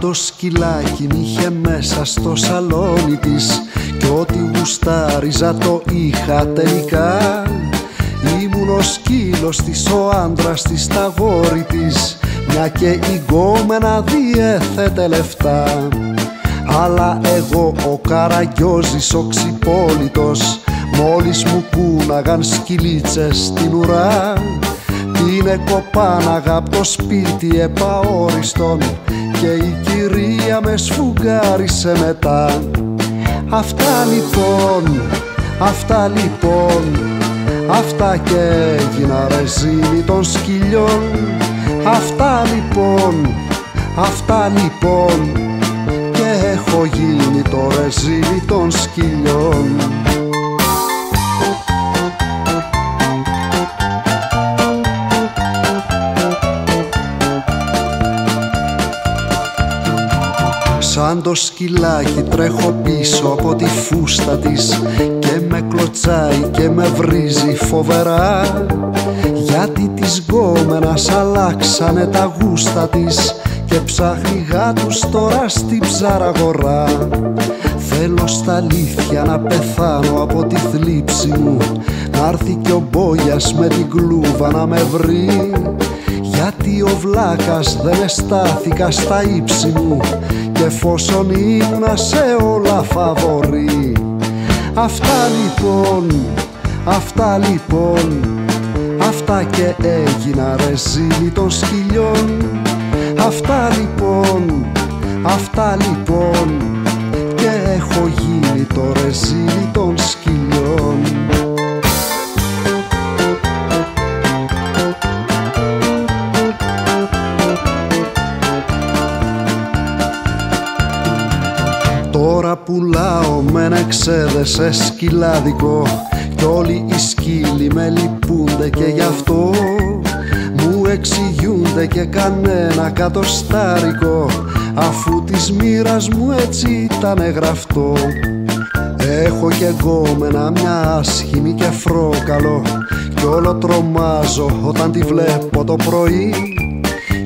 το σκυλάκι μ' είχε μέσα στο σαλόνι της κι ό,τι γουστάριζα το είχα τελικά. Ήμουν ο σκύλος της, ο άντρας της, τα γόρι της, μια και η γκόμενα διέθετε λεφτά. Αλλά εγώ ο Καραγκιόζης ο ξυπόλυτος, μόλις μου κούναγαν σκυλίτσες στην ουρά, την εκοπάναγα απ' το σπίτι επαόριστον και η κυρία με σφουγγάρισε μετά. Αυτά λοιπόν, αυτά λοιπόν, αυτά και έγινα ρεζίλι των σκυλιών. Αυτά λοιπόν, αυτά λοιπόν, και έχω γίνει το ρεζίλι των σκυλιών. Σαν το σκυλάκι τρέχω πίσω από τη φούστα της και με κλωτσάει και με βρίζει φοβερά, γιατί της γκόμενας αλλάξανε τα γούστα της και ψάχνει γάτους τώρα στην ψαραγορά. Θέλω στα αλήθεια να πεθάνω από τη θλίψη μου, να έρθει κι ο Μπόγιας με την κλούβα να με βρει, γιατί ο βλάκας δεν εστάθηκα στα ύψη μου και εφόσον ήμουνα σε όλα φαβορί. Αυτά λοιπόν, αυτά λοιπόν, αυτά και έγινα ρεζίλι των σκυλιών. Αυτά λοιπόν, αυτά λοιπόν, και έχω γίνει το ρεζίλι των σκυλιών. Τώρα πουλάω με εξέδες σε σκυλάδικο κι όλοι οι σκύλοι με λυπούνται και γι' αυτό μου εξηγούνται και κανένα κατοστάρικο, αφού της μοίρας μου έτσι ήτανε γραφτό. Έχω και γκόμενα μια άσχημη και φρόκαλο κι όλο τρομάζω όταν τη βλέπω το πρωί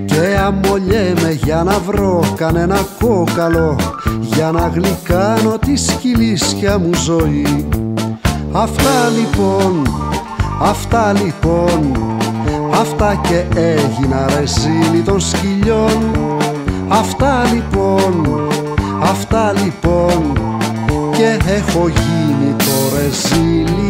και αμολιέμαι για να βρω κανένα κόκαλο για να γλυκάνω τη σκυλίσια μου ζωή. Αυτά λοιπόν, αυτά λοιπόν, αυτά και έγινα ρεζίλι των σκυλιών. Αυτά λοιπόν, αυτά λοιπόν, και έχω γίνει το ρεζίλι